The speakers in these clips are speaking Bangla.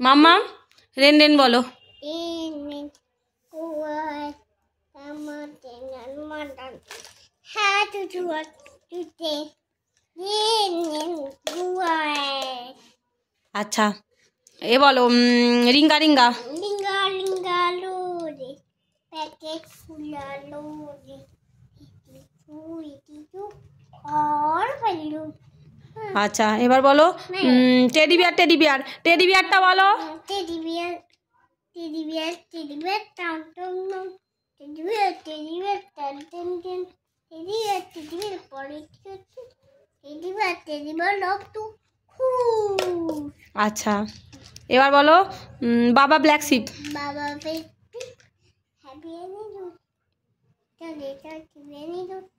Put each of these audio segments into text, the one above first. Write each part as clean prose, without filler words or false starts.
মাম্মা রেন রেন বলো। আচ্ছা এ বলো রিঙ্গা রিঙ্গা রিঙ্গা রিঙ্গা লোরে প্যাকেট ফুলালো রে और फैलू। আচ্ছা এবার বলো teddy bear teddy bear teddy বিয়ারটা বলো। Teddy bear teddy bear teddy bear টান টান টেডি বিয়ার টান টান টান টেডি বিয়ার পরে টেডি বিয়ার লক টু খুশ। আচ্ছা এবার বলো বাবা ব্ল্যাক শিপ। বাবা ব্ল্যাক শিপ হ্যাপি অ্যানিভার্সারি চলে হ্যাপি অ্যানিভার্সারি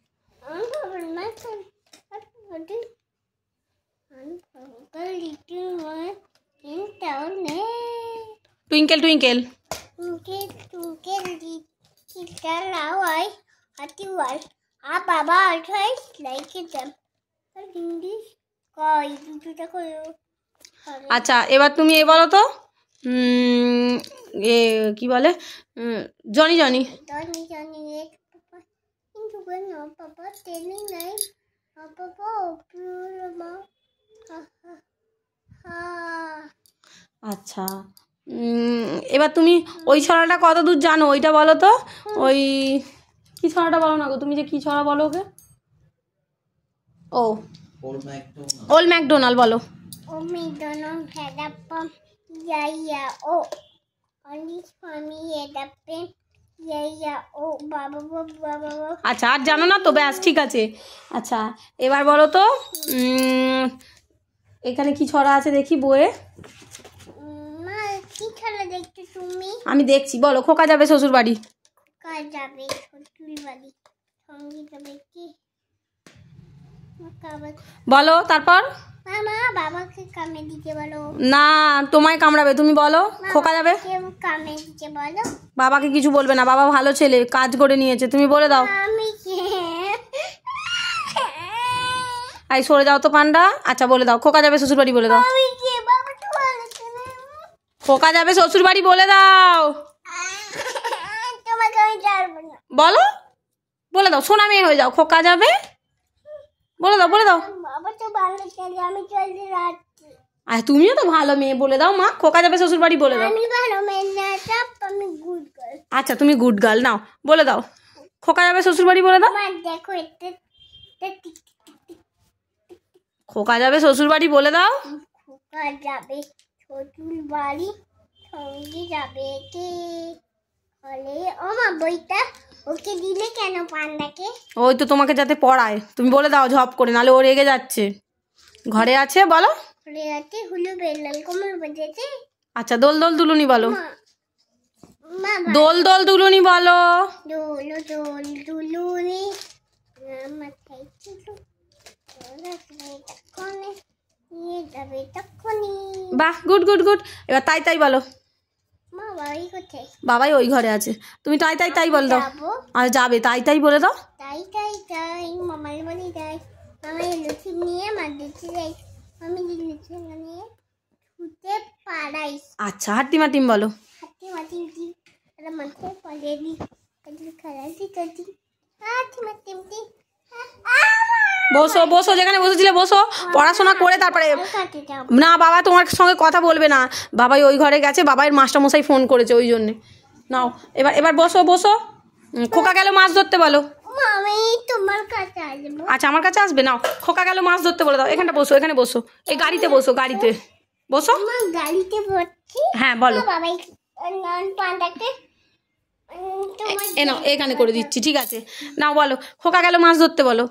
টুইঙ্কেল টুইঙ্কেল আচ্ছা এবার তুমি এ বলো তো এ কি বলে জনি জনি আচ্ছা এবার তুমি ওই ছড়াটা কত দূর জানো ওইটা বলো তো। ওই কি ছড়াটা বলো না গো তুমি যে কি ছড়া বলো ওকে। ও ওল ম্যাকডোনাল্ড বলো। Old MacDonald had a farm, yeah, only for me had a pen, yeah, বাবা। আচ্ছা আর জানো না তো ব্যাস ঠিক আছে। আচ্ছা এবার বলো তো এখানে কি ছড়া আছে দেখি বইয়ে। মা কি ছড়া দেখছো তুমি? আমি দেখছি বলো। খোকা যাবে শ্বশুর বাড়ি। খোকা যাবে শ্বশুর বাড়ি সঙ্গে যাবে কি বলো তারপর। মামা বাবাকে কামড়ে দিতে বলো। না তোমায় কামড়াবে তুমি বলো। খোকা যাবে কামড়ে দিতে বলো। বাবাকে কিছু বলবে না বাবা ভালো ছেলে কাজ করে নিয়েছে তুমি বলে দাও। আমি আই সরে যাও তো পান্ডা। আচ্ছা বলে দাও খোকা যাবে শ্বশুর বাড়ি বলে দাও। খোকা যাবে শ্বশুর বাড়ি বলে দাও। তোমাকে আমি ছাড়বো না। বলো বলে দাও সোনা মেয়ে হয়ে যাও। খোকা যাবে বলে দাও বলে দাও। বাবা তো ভালো ছেলে আমি চলে যাচ্ছি। আর তুমিও তো ভালো মেয়ে বলে দাও মা। খোকা যাবে শ্বশুর বাড়ি বলে দাও। আমি ভালো মেয়ে না সব আমি গুড গার্ল। আচ্ছা তুমি গুড গার্ল নাও বলে দাও। খোকা যাবে শ্বশুর বাড়ি বলে দাও। মা দেখো এটা খোকা যাবে শ্বশুর বাড়ি বলে দাও। খোকা যাবে শ্বশুর বাড়ি সঙ্গে যাবে কে বলে ও মা বইটা ওকে দিলে কেন পান্ডাকে? ওই তো তোমাকে যাতে পড়ায় তুমি বলে দাও ঝপ করে নালে ও রেগে যাচ্ছে। ঘরে আছে বলো। ঘরে আছে হুলু বেলাল কোমল বাজেছে। আচ্ছা দোল দোল দুলুনি বলো। মা দোল দোল দুলুনি বলো। দোল দোল দুলুনি মাথায় চুলু বাহ গুড গুড গুড। এবার তাই তাই বলো। মা বাবাই কোথায়? বাবাই ওই ঘরে আছে তুমি তাই তাই তাই বলে দাও। আর যাবে তাই তাই বলে দাও। তাই তাই তাই মামার বাড়ি যাই মামার লুচি নিয়ে মা দিতে যাই আমি লুচি নিয়ে ছুটে পাড়াই। আচ্ছা হাট্টিমা টিম বলো। হাট্টিমা টিম মাথায় পড়ে দি খেলাটি করছি হাট্টিমা টিম বসো বসো যেখানে বসেছিলে বসো পড়াশোনা করে তারপরে। না বাবা তোমার সঙ্গে কথা বলবে না বাবাই ওই ঘরে গেছে বাবাইয়ের মাস্টারমশাই ফোন করেছে ওই জন্যে। নাও এবার এবার বসো বসো। খোকা গেল মাছ ধরতে বলো। আমি তোমার কাছে আসবো। আচ্ছা আমার কাছে আসবে নাও খোকা গেল মাছ ধরতে বলে দাও। এখানটা বসো এখানে বসো এই গাড়িতে বসো গাড়িতে বসো। গাড়িতে বসছি হ্যাঁ বলো। বাবাই পান্ডাকে নাও এখানে করে দিচ্ছি ঠিক আছে। নাও বলো খোকা গেল মাছ ধরতে বলো।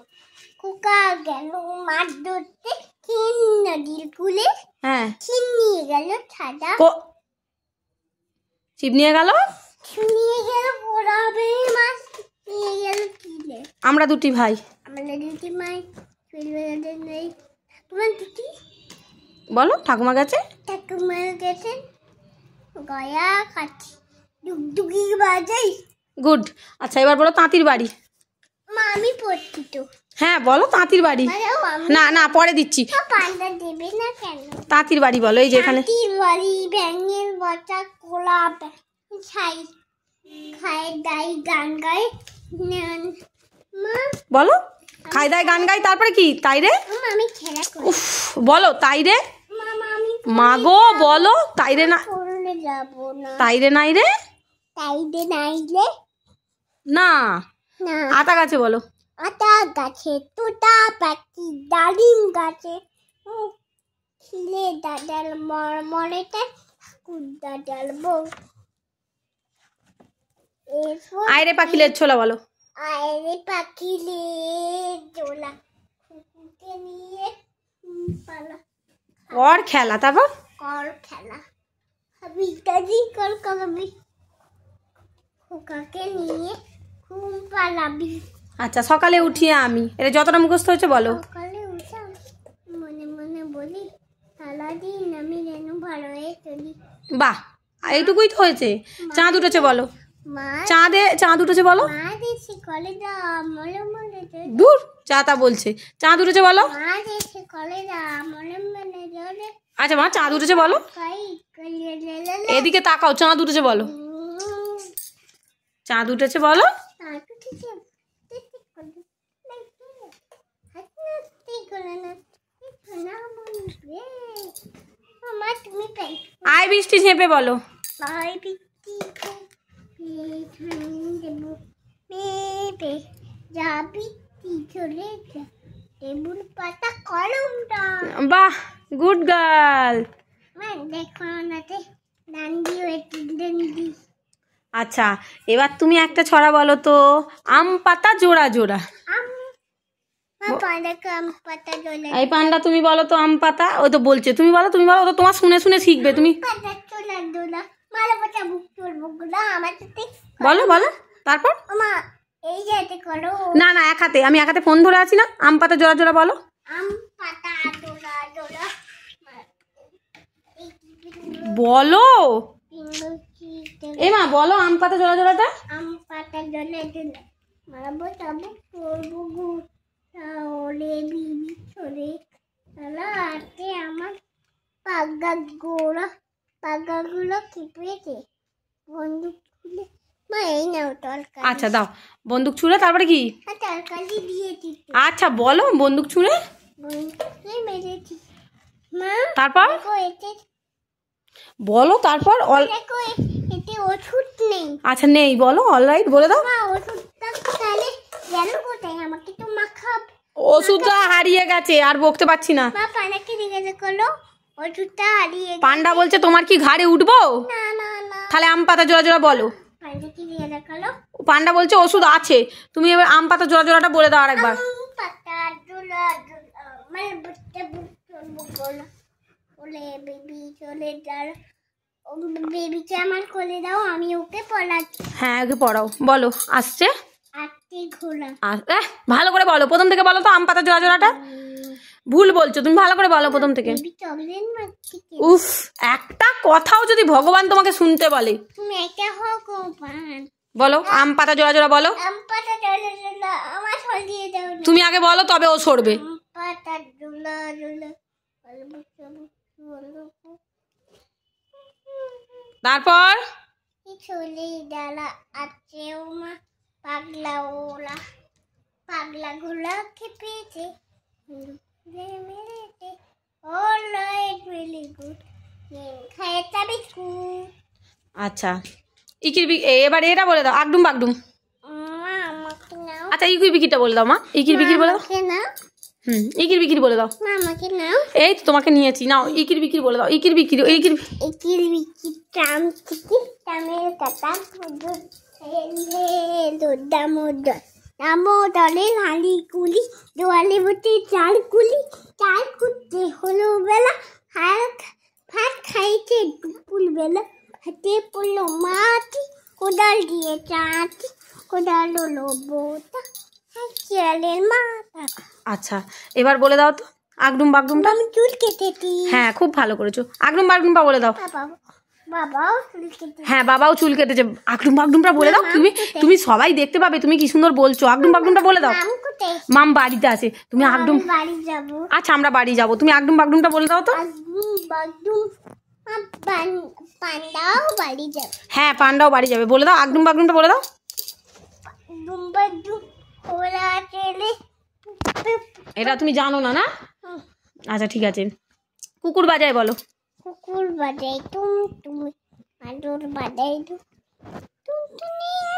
খোকা গেল মাছ ধরতে খিন নদীর কূলে। হ্যাঁ ছিপ নিয়ে গেল ছাদা ছিপ নিয়ে গেল পড়াবে মাছ নিয়ে গেল কিলে। আমরা দুটি ভাই। আমরা দুটি মাই নেই তোমার দুটি বলো ঠাকুমা গেছে ঠাকুমা গেছেন গয়া কাছে ডুগডুগি বাজাই। গুড। আচ্ছা এবার বলো তাঁতির বাড়ি। মা আমি পড়ছি তো। হ্যাঁ বলো, তাঁতির বাড়ি। না না, পরে দিচ্ছি। পান্ডা দেবে না কেন? তাঁতির বাড়ি বলো, এই যে এখানে। তাঁতির বাড়ি, ব্যাঙের বাচ্চা, কোলা, ছাই খায়, দাই, গান গায়। মা বলো, খাই দায় গান গাই, তারপরে কি? তাই রে। আমি খেলা করি। উফ, বলো তাই রে। মামা আমি মাগো বলো, তাই রে না। পড়লে যাব না। তাই রে নাই রে। তাই দে নাইলে না, না। আতা গাছে বলো। আতা গাছে, তোতা পাখি, ডালিম গাছে, খিলে দাদাল মরমরেতে কুদ্দা ডালবো। আইরে পাখিলের ছোলা বলো। আয়রে পাখিলে জোলা, কুকুরকে নিয়ে পালা ওর খেলা, তারপর কর খেলা। আমি দাদি কল করবি, খোকাকে নিয়ে ঘুম পালাবি। আচ্ছা, সকালে উঠিয়ে আমি, এটা যতটা মুখস্থ হয়েছে বলো। সকালে উঠে মনে মনে বলি, সারাদিন আমি যেন ভালো হয়ে চলি। বাহ, এইটুকুই তো হয়েছে। চাঁদ উঠেছে বলো। মা চাঁদ উঠেছে বলো। মা দেশে কলে দা মলে মলে চলে। দূর, চাঁদা বলছে। চাঁদ উঠেছে বলো। মা দেশে কলে দা মলে মলে চলে। আচ্ছা মা, চাঁদ উঠেছে বলো। কাই কলে লে এদিকে তাকাও, চাঁদ উঠেছে বলো। চাঁদ উঠেছে বলো। তাকে ঠিক আছে হাতে করে না না বলবে। মামা তুমি তাই আয় বৃষ্টি ঝেঁপে বলো। ভাই পিটি দেব মেপে যাবি কি চলে যা টেবুল পাতা কলমটা। বাহ, গুড গার্ল। দেখো নাতে ডান্ডি হয়েছে ডান্ডি। আচ্ছা, এবার তুমি একটা ছড়া বলো তো। আম পাতা জোড়া জোড়া। পাতা জলে এই পান্ডা, তুমি বলো তো আম পাতা। ও তো বলছে তুমি বলো, তুমি বলো, ও তো তোমার শুনে শুনে শিখবে তুমি। পাতা চোলা দোলা মালা পাতা বুক চলবো গুলা আমার সাথে বলো বলো, তারপর। মা এই যাতে করো। না না, এক হাতে, আমি এক হাতে ফোন ধরে আছি না। আম পাতা জোড়া জোড়া বলো। আম পাতা দোলা দোলা বলো এ মা, বলো আম পাতা জোড়া জোড়াটা। আম পাতা জলে দোলা মালা পাতা বুক চলবো গু তাহলে বিবি চলে তাহলে আতে আমার পাগাগুলো কি পেয়েছে বন্দুক খুলে। মা এই নাও তরকারি। আচ্ছা দাও, বন্দুক ছুঁড়ে তারপরে কি? তরকারি দিয়েছি আচ্ছা বলো, বন্দুক ছুঁড়ে বন্দুকে মেরেছি। মা তারপর দেখো এতে বলো, তারপর দেখো এতে ওষুধ নেই। আচ্ছা নেই, বলো অলরাইট বলে দাও। মা ওষুধটা তাহলে গেল কোথায়? আমাকে তো মাখাব। ওষুধটা হারিয়ে গেছে, আর বকতে পারছি না। মা পানাকে জিজ্ঞাসা করলো, ওষুধটা হারিয়ে গেছে। পান্ডা বলছে তোমার কি ঘাড়ে উঠবো? না না না তাহলে আম পাতা জোড়া জোড়া বলো। পানাকে জিজ্ঞাসা করলো, পান্ডা বলছে ওষুধ আছে, তুমি এবার আম পাতা জোড়া জোড়াটা বলে দাও আরেকবার। পাতা দোলা দোলা মানে বুঝতে চলবো বলো বলে বেবি চলে যার বেবিকে আমার কোলে দাও, আমি ওকে পড়াচ্ছি। হ্যাঁ, ওকে পড়াও। বলো আসছে। আটটি ঘোড়া ভালো করে বলো, প্রথম থেকে বলো তো আম পাতা জোড়া জোড়াটা। ভুল বলছো তুমি, ভালো করে বলো প্রথম থেকে। বেবি চকলেট মারছি। উফ, একটা কথাও যদি ভগবান তোমাকে শুনতে বলে। তুমি একটা হোক ও পান বলো আম পাতা জোড়া জোড়া বলো। আম পাতা দোলা দোলা আমার সরিয়ে দাও না। তুমি আগে বলো, তবে ও সরবে। আম পাতা দোলা দোলা বলবো চলবো বলবো তারপর চলে ডালা আছে মা পাগলা ওলা পাগলা ঘোলা খেপেছে মেরেছে অলরাইট রিয়েলি গুড খায় তা বিস্কুট। আচ্ছা, এবার এটা বলে দাও, আগডুম বাগডুম। মা আমাকে নাও। আচ্ছা, ইকির বিকিরটা বলে দাও মা। ইকির বিকির বলে দাও। আমাকে নাও। ইকির বিকির বলে দাও। মা আমাকে নাও। এই তো তোমাকে নিয়েছি, নাও ইকির বিকির বলে দাও। ইকির বিকির একিল বিকি টাম চিকি টামের কাটা দামোদরে হালি কুলি দোয়ালে বসে চাল কুটতে হলো বেলা ভাত খাইছে দুপুর বেলা হাতে পড়লো মাটি কোদাল দিয়ে চাঁটি কোদাল হলো বোতা শিয়ালের মাথা। আচ্ছা, এবার বলে দাও তো আগডুম বাগডুমটা। আমি চুল কেটেছি। হ্যাঁ, খুব ভালো করেছো। আগডুম বাগডুমটা বলে দাও। বাবাও চুল কেটে হ্যাঁ বাবাও চুল কেটেছে। আগডুম বাগডুমটা বলে দাও। তুমি তুমি সবাই দেখতে পাবে তুমি কি সুন্দর বলছো। আগডুম বাগডুমটা বলে দাও। মাম কোথায়? মাম বাড়িতে আছে। তুমি আগডুম, আমি বাড়ি যাবো। আচ্ছা আমরা বাড়ি যাবো। তুমি আগডুম বাগডুমটা বলে দাও তো। আগডুম বাগডুম পান্ডাও বাড়ি যাবে। হ্যাঁ পান্ডাও বাড়ি যাবে, বলে দাও আগডুম বাগডুমটা বলে দাও। আগডুম বাগডুম ওরা চলে। এটা তুমি জানো না না? আচ্ছা ঠিক আছে। কুকুর বাজায় বলো। কুকুর বাজাই তুম তুমি, আদর বাজাই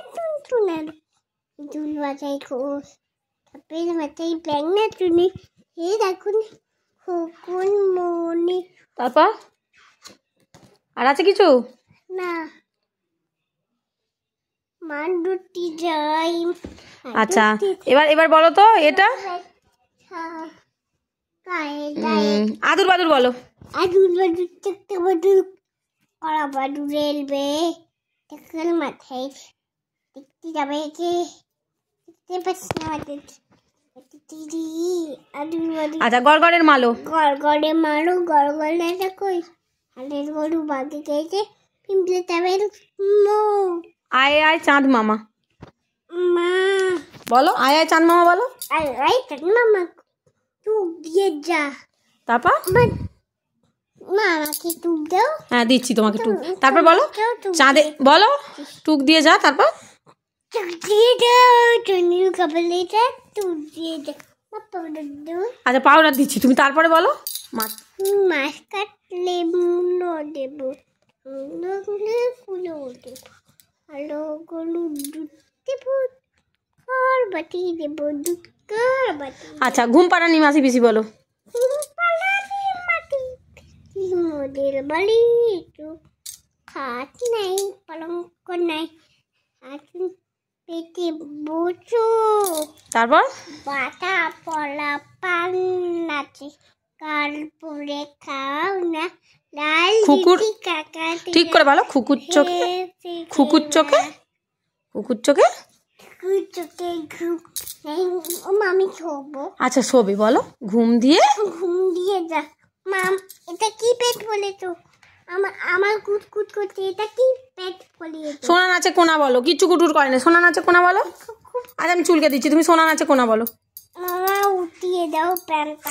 টুনটুনের দুল বাজাই খোস, তাপের মাথায় ব্যাং না টুনি, হে দেখুন খোকন মনি। তারপর আর আছে কিছু? না মান দুটি যাই। আচ্ছা এবার এবার বলো তো এটা। আদুর বাদুর বলো। আদুর বাদুর একটা বাদুর কড়া বাদুর রেলবে টাকার মাথায় দেখতে যাবে কে দেখতে পাচ্ছি না দিদি। আদুর বাদুর আচ্ছা গড়গড়ের মালো। গড়গড়ে মারো গড়গড়েটা কই হালের গরু বাগে গেছে পিঁপড়ে তাবের মো। আয় আয় চাঁদ মামা মা বলো। আয় আয় চাঁদ মামা বলো। আই মামা তুই দিয়ে যা। তারপর মা আমাকে টুক দাও। হ্যাঁ দিচ্ছি তোমাকে টুক। তারপর বলো চাঁদে বলো টুক দিয়ে যা। তারপর টুক দিয়ে দাও টুনির কপালেটা টুক দিয়ে দাও। মা পাউডার দাও। আচ্ছা পাউডার দিচ্ছি, তুমি তারপরে বলো। মাছ কাটলে মুলো দেবো, ফুলো দেবো, ভালো গরু দুধ দেবো, খড় বাটি দেবো, দুধ খড় বাটি। আচ্ছা ঘুম পাড়ানি মাসি পিসি বলো। মোদের বাড়ি একটু খাট নাই পলঙ্ক নাই, এখন পেটে বোঝো। তারপর বাটা পলা পান আছে, কাল পরে খাও না লাল কুকুর কাকা। ঠিক করে বলো। খুকুর চোখে খুকুর চোখে কুকুর চোখে কুকুর চোখে ঘুম। ও মামি শোবো। আচ্ছা শোবে বলো। ঘুম দিয়ে ঘুম দিয়ে যা। মাম এটা কি পেট বলেছো? আমার কুট কুট করছে, এটা কি পেট বলিয়েছো? সোনা নাচে কোনা বলো। কিচ্ছু কুটুর করে না। সোনা নাচে কোনা বলো। আজ আমি চুলকে দিচ্ছি, তুমি সোনা নাচে কোনা বলো। মামা উঠিয়ে দাও প্যান্টটা।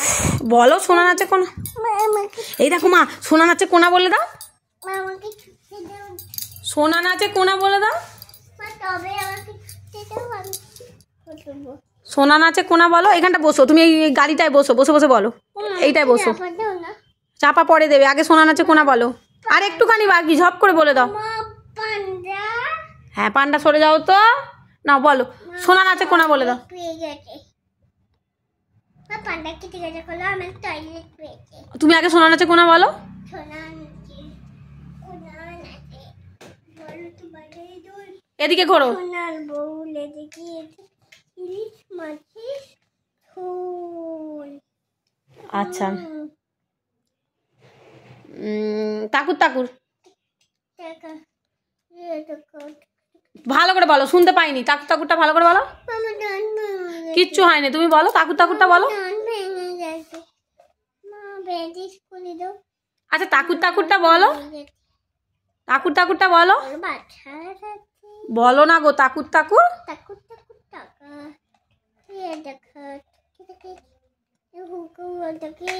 বলো সোনা নাচে কোনা। আমাকে এই দেখো মা সোনা নাচে কোনা বলে দাও। আমাকে ছুটে দাও। সোনা নাচে কোনা বলে দাও। মা তবে আমাকে ছুটে দাও, আমি করবো। সোনা নাচে কোনা বলো। এখানটা বসো তুমি, এই গাড়িটায় বসো, বসে বসে বলো। এইটায় বসো। দাও না চাপা পরে দেবে। আগে সোনা নাচে কোনা বলো। আর একটুখানি বাকি, ঝপ করে বলে দাও। মা পান্ডা হ্যাঁ পান্ডা সরে যাও তো। না বলো সোনা নাচে কোনা বলে দাও। পেয়ে গেছে। মা পান্ডা কেটে গেছে, খোলা আমার টয়লেট পেয়েছে। তুমি আগে সোনা নাচে কোনা বলো। সোনা নাচে সোনা নাচে বলো তো বাইরে দূর। এদিকে ঘোরো। সোনার বউ লেগে গিয়েছে ইলিশ মাছের ঝোল। আচ্ছা তাকুর তাকুর টাকা ভালো করে বলো, শুনতে পাইনি। তাকুর তাকুরটা ভালো করে বলো। মামা ডান কিচ্ছু হয়নি, তুমি বলো তাকুর তাকুরটা বলো। ডান ভেঙে গেছে। মা ব্যান্ডেজ করে দাও। আচ্ছা তাকুর তাকুরটা বলো। তাকুর তাকুরটা বলো। বাচ্চা আছে বলো না গো তাকুর তাকুর। তাকুর তাকুর টাকা দেখা দেখে হুকু দেখে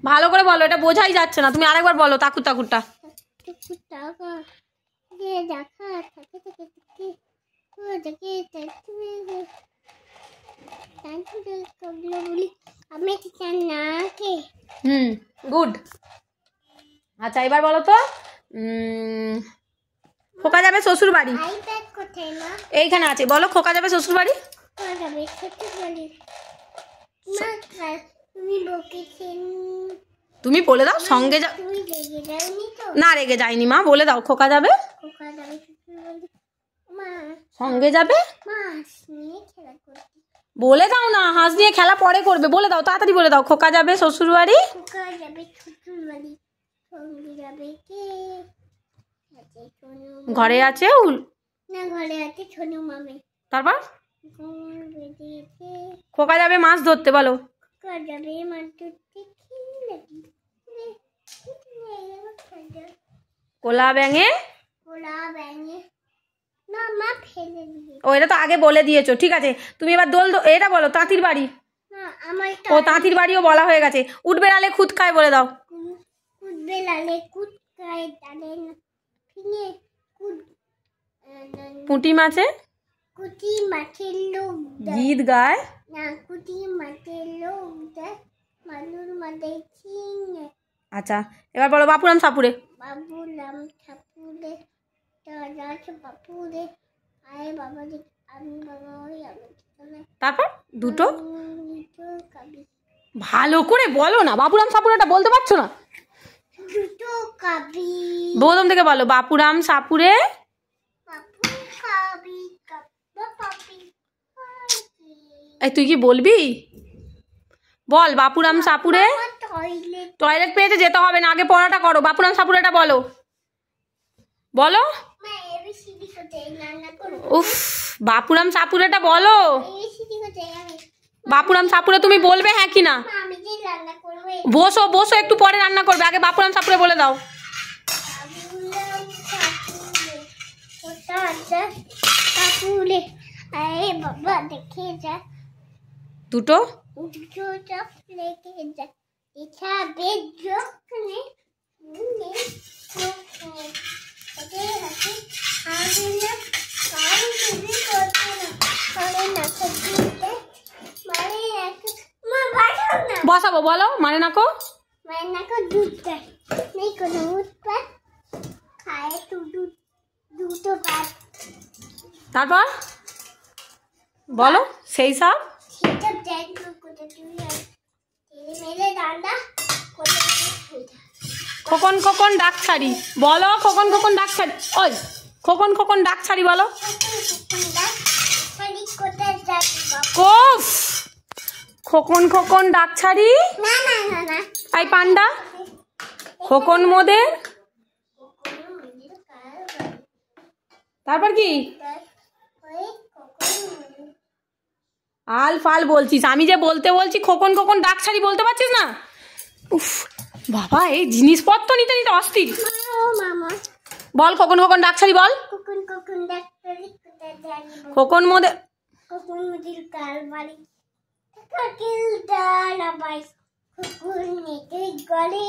ভালো করে বলো, এটা বোঝাই যাচ্ছে না। তুমি আরেকবার বলো তাকুর তাকুরটা। টাকা দেখা থাকে থেকে দেখে বলি আমি না কে। গুড। আচ্ছা এবার বলো তো খোকা যাবে শ্বশুর বাড়ি। আইপ্যাড কোথায় মা? এইখানে আছে। বলো খোকা যাবে শ্বশুর বাড়ি। যাবে শ্বশুর বাড়ি। মা তুমি বকেছেন। তুমি বলে দাও সঙ্গে যা। তুমি রেগে যাওনি তো? না রেগে যায়নি মা, বলে দাও খোকা যাবে খোকা যাবে শ্বশুর বাড়ি। মা সঙ্গে যাবে। মাছ নিয়ে খেলা করতে। বলে দাও না, হাঁস নিয়ে খেলা পরে করবে। বলে দাও তাড়াতাড়ি বলে দাও। খোকা যাবে শ্বশুর বাড়ি। খোকা যাবে শ্বশুর বাড়ি। সঙ্গে যাবে কে? আছে সোনু। ঘরে আছে না ঘরে আছে সোনু মামি। তারপর ঘর বেরিয়েছে। খোকা যাবে মাছ ধরতে। বলো খোকা যাবে মাছ ধরতে। কি লাগে কোলা ব্যাঙে কোলা ব্যাঙে না মা ফেলে দিয়ে। ও এটা তো আগে বলে দিয়েছো, ঠিক আছে। তুমি এবার এটা বলো, তাঁতির বাড়ি। না আমার ও তাঁতির বাড়িও বলা হয়ে গেছে। উঠ বেড়ালে খুদ খায় বলে দাও। কুদ বেলালে কুদ খায় তালে ফিঙে কুদ পুঁটি মাছে কুটি মাছের লোক গীত গায় না কুটি মাছের লোক দেয় মানুর মাঝে চিনে। আচ্ছা এবার বলো বাপুরাম সাপুরে। বাবুরাম ঠাকুরে বাপুরে আয় বাবা আমি বাবা ওই আমি তারপর দুটো কাবি ভালো করে বলো না, বাপুরাম সাপুরেটা বলতে পারছো না। দুটো কাবি প্রথম থেকে বলো, বাপুরাম সাপুরে বাপু কাবি কাব্বা পাপি। এই তুই কি বলবি? বল বাপুরাম সাপুরে। টয়লেট টয়লেট পেয়েছে, যেতে হবে না, আগে পড়াটা করো। বাপুরাম সাপুরেটা বলো, বলো। মা এবিসিডি করতে রান্না করব। উফ, বাপুরাম সাপুরেটা বলো। এবিসিডি করতে আমি বাপুরাম সাপুরে তুমি বলবে হ্যাঁ কি না? মা আমি যে রান্না করব। বসো বসো, একটু পরে রান্না করবে, আগে বাপুরাম সাপুরে বলে দাও। বাবুরাম ঠাকুরে ওটা আছে ঠাকুরে আয় বাবা দেখে যা দুটো দুটো চপ লেগে যা এটা বেজকনে নে ওকে ওকে হাতে আগুনে কারণ তুমি করতে না করে না করতে মানে এক মা বাড়াও না বসাবো, বলো মানে না কো। মানে না কো দুধ দেয় নেই কোনো উৎপাদ খায় তো দুটো ভাত তারপর বলো সেই সব। সেটা দেখ করে তুই মেলে ডান্ডা করে খোকন খোকন ডাক ছাড়ি বলো, খোকন খোকন ডাক ছাড়ি। ওই খোকন খোকন ডাক ছাড়ি বলো। কোফ, খোকন খোকন ডাক ছাড়ি। না না না না আই পান্ডা খোকন মোদের। তারপর কি আল ফাল বলছিস, আমি যে বলতে বলছি খোকন খোকন ডাক ছাড়ি বলতে পারছিস না। উফ বাবা, এই জিনিসপত্র নিতে নিতে অস্থির। মামা বল খোকন খোকন ডাক ছাড়ি বল। কোকুন কোকুন ডাক্তারি কোথায় জানি খোকন মোদের। কোকুন মুদির কাল বাড়ি কাকিল ডালা বাই কোকুন নিতে গলে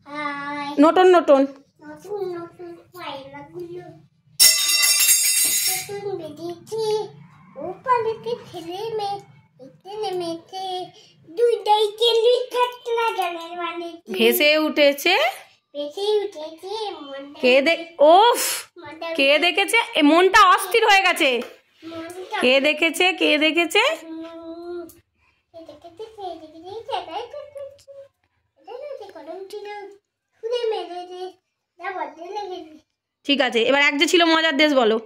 হাই নটন নটন নতুন নতুন ফাইলা গুলো কোকুন বেদিছি ওপালেতে ছেলে মেয়ে এতে নেমেছে দুইটাই কেলি কাটলা জলের মানে ভেসে উঠেছে। বেশি উঠেছে কে ওফ, কে দেখেছে? এ মনটা অস্থির হয়ে গেছে। কে দেখেছে? কে দেখেছে? ঠিক আছে, এবার এক যে ছিল মজার দেশ বলো।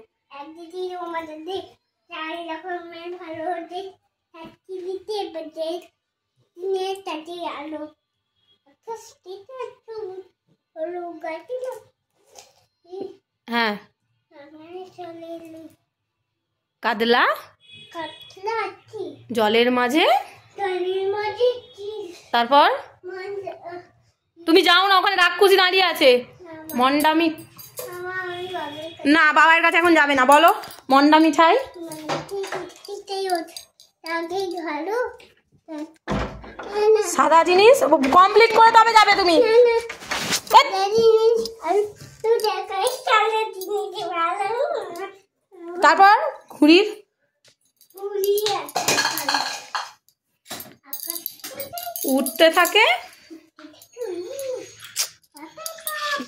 হ্যাঁ কাতলা জলের মাঝে। তারপর তুমি যাও না, ওখানে রাক্ষসী দাঁড়িয়ে আছে। মন্ডা না, বাবার কাছে এখন যাবে না, বলো মন্ডা মিঠাই। সাদা জিনিস কমপ্লিট করে তবে যাবে তুমি। তারপর ঘুড়ির উঠতে থাকে।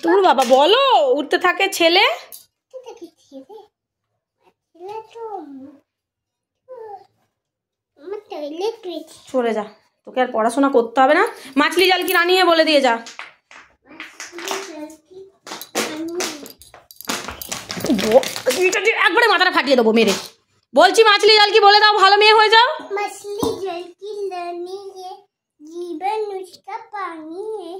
তোর বাবা বলো, উঠতে থাকে ছেলে। চলে যা, তোকে আর পড়াশোনা করতে হবে না। মাছলি জাল কি রানিয়ে বলে দিয়ে যা। একবারে মাথাটা ফাটিয়ে দেবো মেরে। বলছি মাছলি জাল কি বলে দাও, ভালো মেয়ে হয়ে যাও। मछली जल की लर्नी है जीवन उसका पानी है।